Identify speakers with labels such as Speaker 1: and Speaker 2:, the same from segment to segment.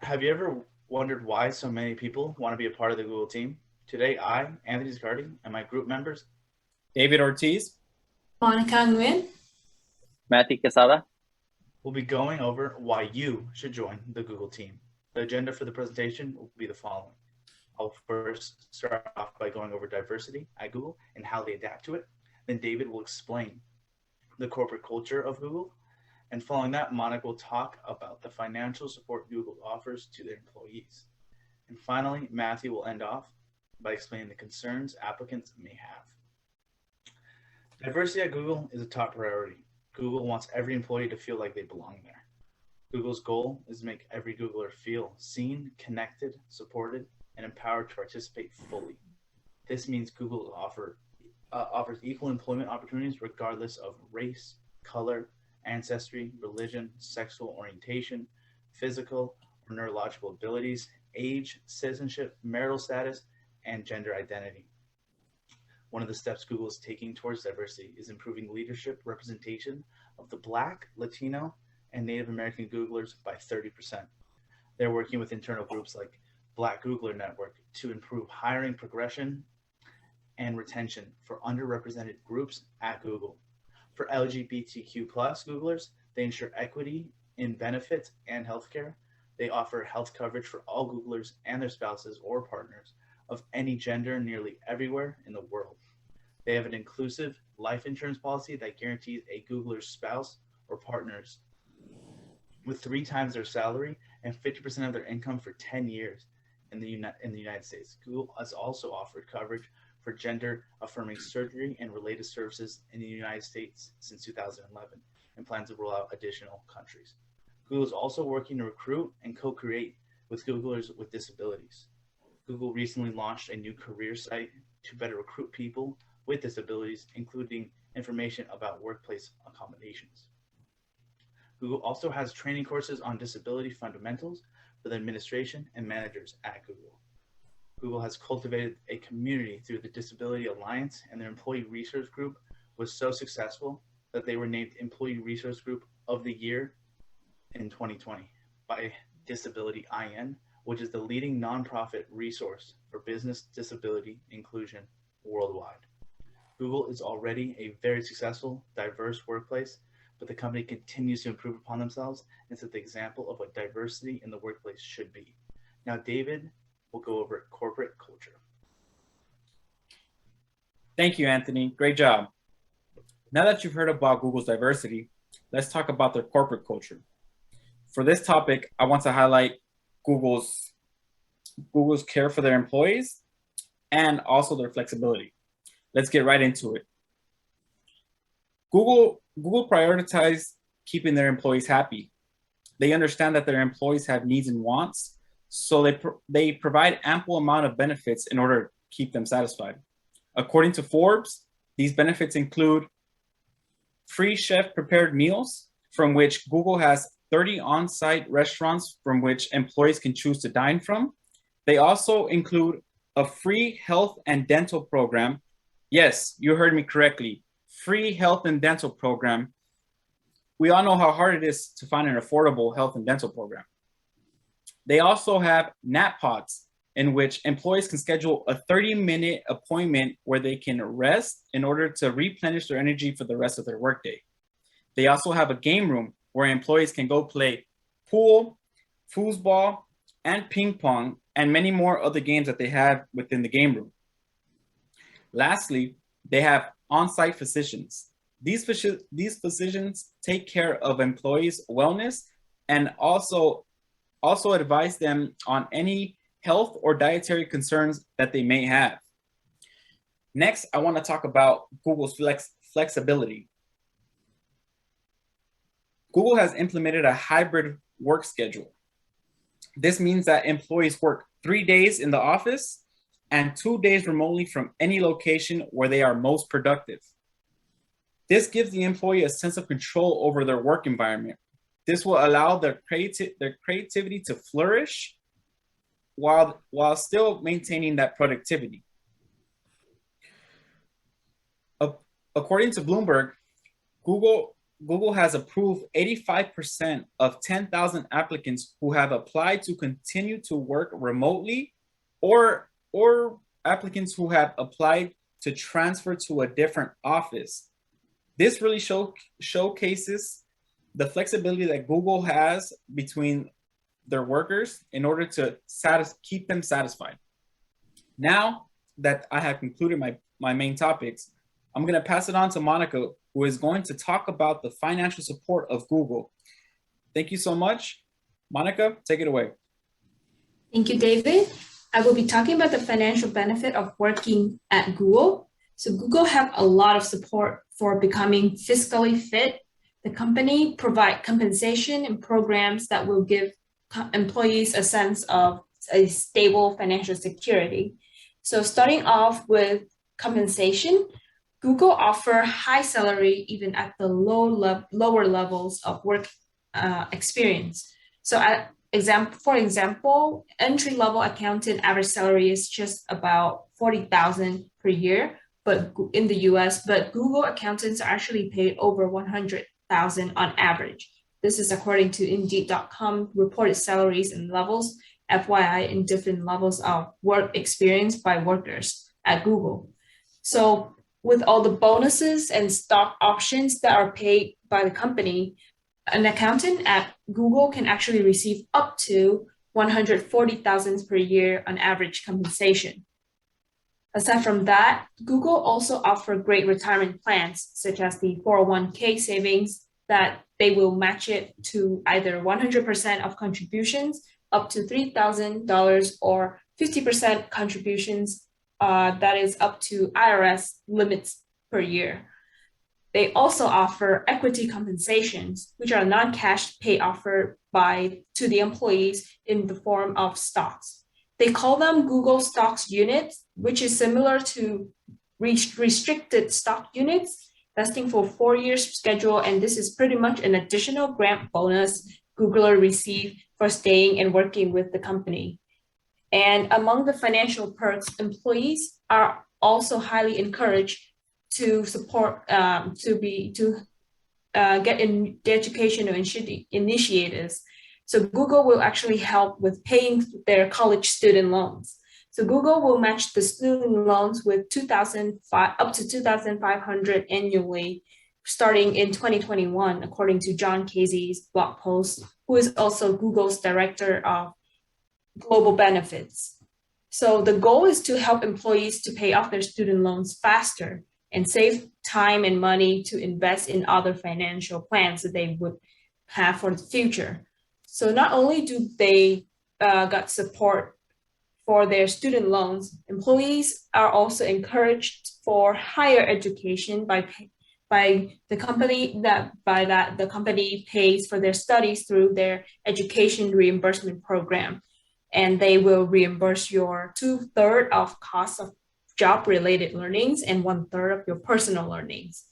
Speaker 1: Have you ever wondered why so many people want to be a part of the Google team? Today, I, Anthony Scardi, and my group members
Speaker 2: David Ortiz.
Speaker 3: Monica Nguyen.
Speaker 4: Matthew Quesada.
Speaker 1: will be going over why you should join the Google team. The agenda for the presentation will be the following. I'll first start off by going over diversity at Google and how they adapt to it. Then David will explain the corporate culture of Google. And following that, Monica will talk about the financial support Google offers to their employees. And finally, Matthew will end off by explaining the concerns applicants may have. Diversity at Google is a top priority. Google wants every employee to feel like they belong there. Google's goal is to make every Googler feel seen, connected, supported, and empowered to participate fully. This means Google offers equal employment opportunities regardless of race, color, ancestry, religion, sexual orientation, physical or neurological abilities, age, citizenship, marital status, and gender identity. One of the steps Google is taking towards diversity is improving leadership representation of the Black, Latino, and Native American Googlers by 30%. They're working with internal groups like Black Googler Network to improve hiring progression and retention for underrepresented groups at Google. For LGBTQ plus Googlers, they ensure equity in benefits and healthcare. They offer health coverage for all Googlers and their spouses or partners of any gender nearly everywhere in the world. They have an inclusive life insurance policy that guarantees a Googler's spouse or partners with 3 times their salary and 50% of their income for 10 years in the United States. Google has also offered coverage for gender affirming surgery and related services in the United States since 2011 and plans to roll out additional countries. Google is also working to recruit and co-create with Googlers with disabilities. Google recently launched a new career site to better recruit people with disabilities, including information about workplace accommodations. Google also has training courses on disability fundamentals for the administration and managers at Google. Google has cultivated a community through the Disability Alliance, and their employee resource group was so successful that they were named Employee Resource Group of the Year in 2020 by Disability IN, which is the leading nonprofit resource for business disability inclusion worldwide. Google is already a very successful, diverse workplace, but the company continues to improve upon themselves and set the example of what diversity in the workplace should be. Now, David will go over corporate culture.
Speaker 2: Thank you, Anthony. Great job. Now that you've heard about Google's diversity, let's talk about their corporate culture. For this topic, I want to highlight Google's care for their employees and also their flexibility. Let's get right into it. Google prioritizes keeping their employees happy. They understand that their employees have needs and wants, so they provide ample amount of benefits in order to keep them satisfied. According to Forbes, these benefits include free chef-prepared meals, from which Google has 30 on-site restaurants from which employees can choose to dine from. They also include a free health and dental program. Yes, you heard me correctly. Free health and dental program. We all know how hard it is to find an affordable health and dental program. They also have nap pods, in which employees can schedule a 30-minute appointment where they can rest in order to replenish their energy for the rest of their workday. They also have a game room where employees can go play pool, foosball, and ping pong, and many more other games that they have within the game room. Lastly, they have on-site physicians. These physicians take care of employees' wellness and also advise them on any health or dietary concerns that they may have. Next, I want to talk about Google's flexibility. Google has implemented a hybrid work schedule. This means that employees work 3 days in the office and 2 days remotely from any location where they are most productive. This gives the employee a sense of control over their work environment. This will allow their creativity to flourish while still maintaining that productivity. According to Bloomberg, Google Google has approved 85% of 10,000 applicants who have applied to continue to work remotely, or applicants who have applied to transfer to a different office. This really showcases the flexibility that Google has between their workers in order to keep them satisfied. Now that I have concluded my main topics, I'm going to pass it on to Monica, who is going to talk about the financial support of Google. Thank you so much. Monica, take it away.
Speaker 3: Thank you, David. I will be talking about the financial benefit of working at Google. So Google have a lot of support for becoming fiscally fit. The company provide compensation and programs that will give employees a sense of a stable financial security. So starting off with compensation, Google offer high salary even at the lower levels of work experience. So for example, entry-level accountant average salary is just about $40,000 per year, but in the US, but Google accountants are actually paid over $100,000 on average. This is according to Indeed.com reported salaries and levels, FYI, in different levels of work experience by workers at Google. So with all the bonuses and stock options that are paid by the company, an accountant at Google can actually receive up to $140,000 per year on average compensation. Aside from that, Google also offers great retirement plans, such as the 401k savings, that they will match it to either 100% of contributions up to $3,000 or 50% contributions that is up to IRS limits per year. They also offer equity compensations, which are non-cash pay offered to the employees in the form of stocks. They call them Google Stocks Units, which is similar to restricted stock units, vesting for 4 years schedule, and this is pretty much an additional grant bonus Googler receive for staying and working with the company. And among the financial perks, employees are also highly encouraged to support get in the educational initiatives. So Google will actually help with paying their college student loans. So Google will match the student loans with up to $2,500 annually, starting in 2021, according to John Casey's blog post, who is also Google's director of global benefits. So the goal is to help employees to pay off their student loans faster and save time and money to invest in other financial plans that they would have for the future. So not only do they got support for their student loans, employees are also encouraged for higher education by the company the company pays for their studies through their education reimbursement program, and they will reimburse your 2/3 of costs of job-related learnings and 1/3 of your personal learnings.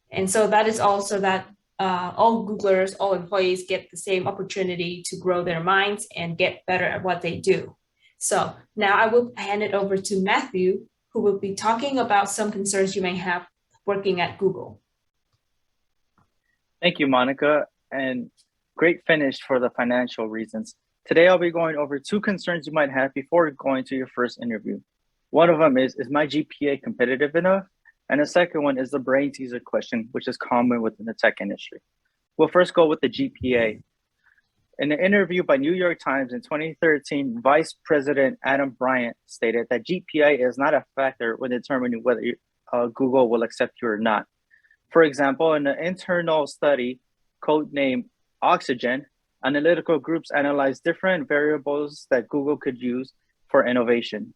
Speaker 3: And so that is also that all Googlers, all employees get the same opportunity to grow their minds and get better at what they do. So now I will hand it over to Matthew, who will be talking about some concerns you may have working at Google.
Speaker 4: Thank you, Monica, and great finish for the financial reasons. Today, I'll be going over 2 concerns you might have before going to your first interview. One of them is my GPA competitive enough? And the second one is the brain teaser question, which is common within the tech industry. We'll first go with the GPA. In an interview by New York Times in 2013, Vice President Adam Bryant stated that GPA is not a factor when determining whether Google will accept you or not. For example, in an internal study codenamed Oxygen, analytical groups analyzed different variables that Google could use for innovation.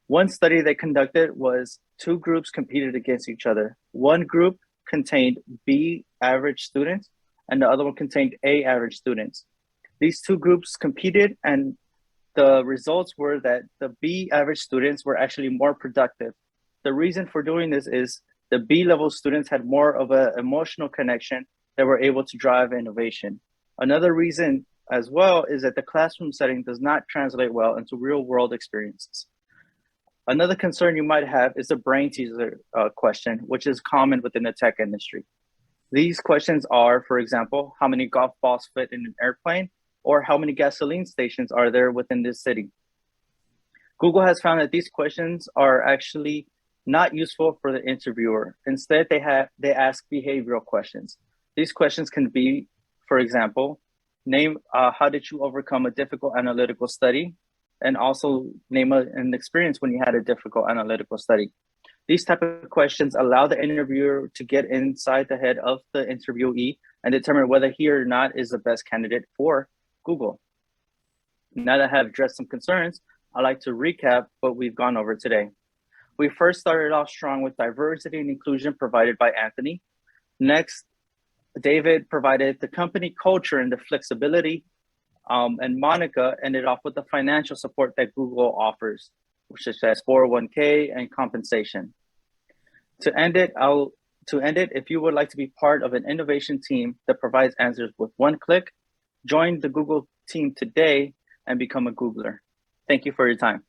Speaker 4: One study they conducted was 2 groups competed against each other. One group contained B average students, and the other one contained A average students. These 2 groups competed, and the results were that the B average students were actually more productive. The reason for doing this is the B level students had more of an emotional connection that were able to drive innovation. Another reason as well is that the classroom setting does not translate well into real world experiences. Another concern you might have is the brain teaser question, which is common within the tech industry. These questions are, for example, how many golf balls fit in an airplane, or how many gasoline stations are there within this city? Google has found that these questions are actually not useful for the interviewer. Instead, they ask behavioral questions. These questions can be, for example, name how did you overcome a difficult analytical study, and also name an experience when you had a difficult analytical study. These type of questions allow the interviewer to get inside the head of the interviewee and determine whether he or not is the best candidate for Google. Now that I have addressed some concerns, I'd like to recap what we've gone over today. We first started off strong with diversity and inclusion provided by Anthony. Next, David provided the company culture and the flexibility, and Monica ended off with the financial support that Google offers, such as 401k and compensation. To end it, if you would like to be part of an innovation team that provides answers with one click, join the Google team today and become a Googler. Thank you for your time.